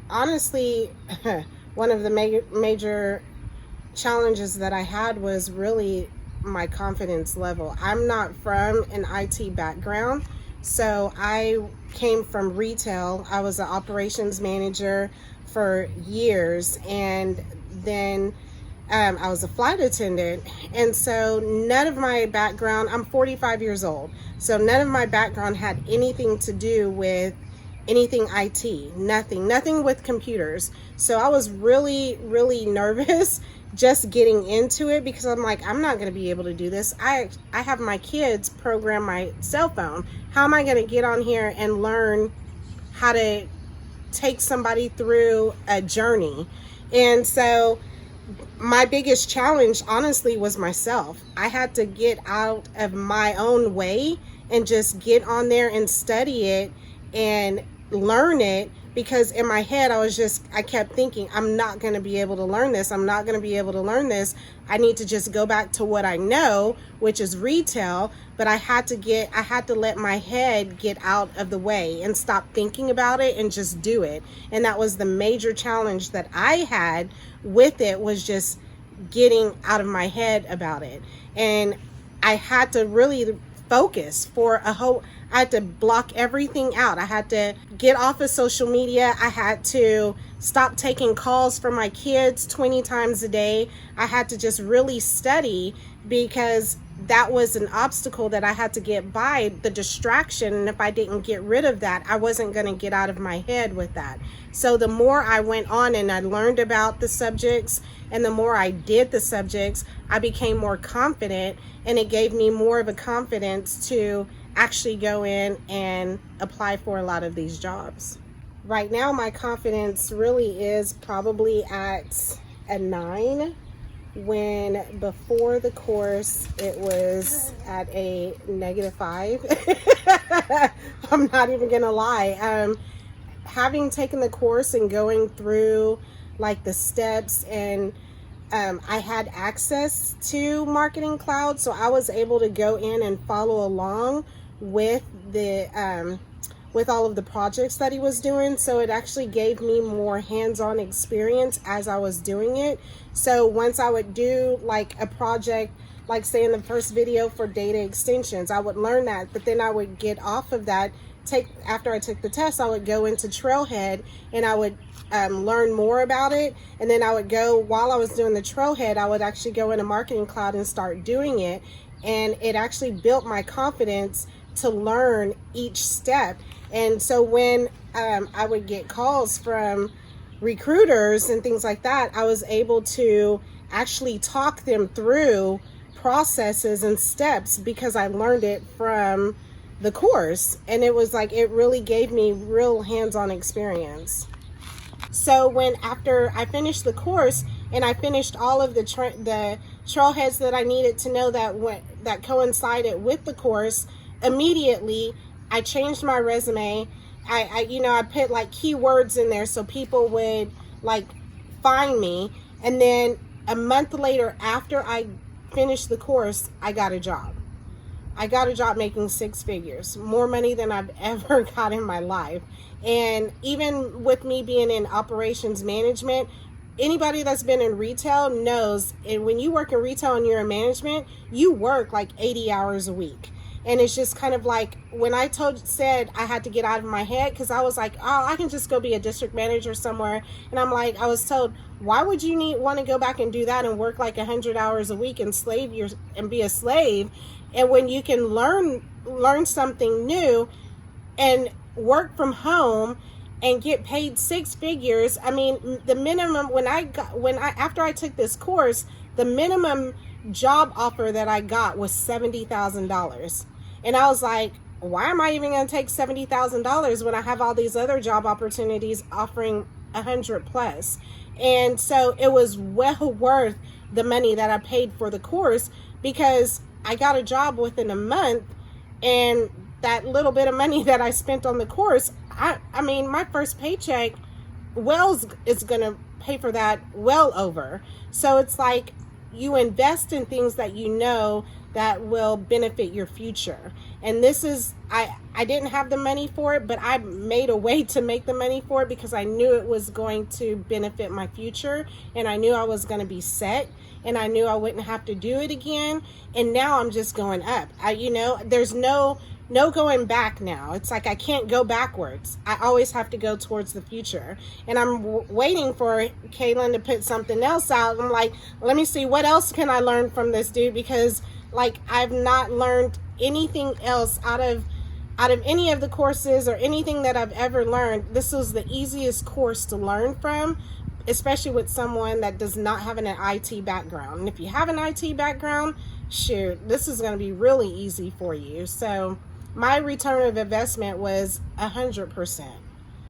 honestly, one of the major challenges that I had was really my confidence level. I'm not from an IT background, so I came from retail. I was an operations manager for years, and then I was a flight attendant. And so none of my background, I'm 45 years old, so none of my background had anything to do with anything IT, nothing with computers. So I was really nervous just getting into it, because I'm like, I'm not going to be able to do this. I have my kids program my cell phone. How am I going to get on here and learn how to take somebody through a journey? And so my biggest challenge, honestly, was myself. I had to get out of my own way and just get on there and study it and learn it, because in my head I kept thinking, I'm not going to be able to learn this. I'm not going to be able to learn this. I need to just go back to what I know, which is retail. But I had to let my head get out of the way and stop thinking about it and just do it. And that was the major challenge that I had with it, was just getting out of my head about it. And I had to really focus I had to block everything out. I had to get off of social media. I had to stop taking calls from my kids 20 times a day. I had to just really study, because that was an obstacle that I had to get by, the distraction. And if I didn't get rid of that, I wasn't going to get out of my head with that. So the more I went on and I learned about the subjects, and the more I did the subjects, I became more confident, and it gave me more of a confidence to actually go in and apply for a lot of these jobs. Right now, my confidence really is probably at a 9, when before the course it was at a -5. I'm not even gonna lie. Having taken the course and going through like the steps, and I had access to Marketing Cloud, so I was able to go in and follow along with with all of the projects that he was doing. So it actually gave me more hands-on experience as I was doing it. So once I would do like a project, like say in the first video for data extensions, I would learn that, but then I would get off of that. After I took the test, I would go into Trailhead and I would learn more about it. And then I would go, while I was doing the Trailhead, I would actually go into Marketing Cloud and start doing it. And it actually built my confidence to learn each step. And so when I would get calls from recruiters and things like that, I was able to actually talk them through processes and steps, because I learned it from the course. And it was like, it really gave me real hands-on experience. So after I finished the course and I finished all of the trailheads that I needed to know that coincided with the course, immediately I changed my resume. I put like keywords in there so people would like find me. And then a month later, after I finished the course, I got a job. I got a job making 6 figures, more money than I've ever got in my life. And even with me being in operations management, anybody that's been in retail knows, and when you work in retail and you're in management, you work like 80 hours a week. And it's just kind of like, when I said I had to get out of my head, because I was like, oh, I can just go be a district manager somewhere. And I'm like, I was told, why would you want to go back and do that and work like 100 hours a week and be a slave? And when you can learn something new and work from home and get paid 6 figures. I mean, the minimum after I took this course, the minimum job offer that I got was $70,000. And I was like, why am I even going to take $70,000 when I have all these other job opportunities offering 100 plus? And so it was well worth the money that I paid for the course, because I got a job within a month, and that little bit of money that I spent on the course, I mean, my first paycheck, Wells is going to pay for that well over. So it's like, you invest in things that you know that will benefit your future. And this is, I didn't have the money for it, but I made a way to make the money for it because I knew it was going to benefit my future, and I knew I was going to be set, and I knew I wouldn't have to do it again. And now I'm just going up. There's no going back now. It's like I can't go backwards. I always have to go towards the future. And I'm waiting for Kaylin to put something else out. I'm like, let me see, what else can I learn from this dude? Because like I've not learned anything else out of any of the courses or anything that I've ever learned. This was the easiest course to learn from, especially with someone that does not have an IT background. And if you have an IT background, shoot, this is going to be really easy for you. So my return of investment was 100%.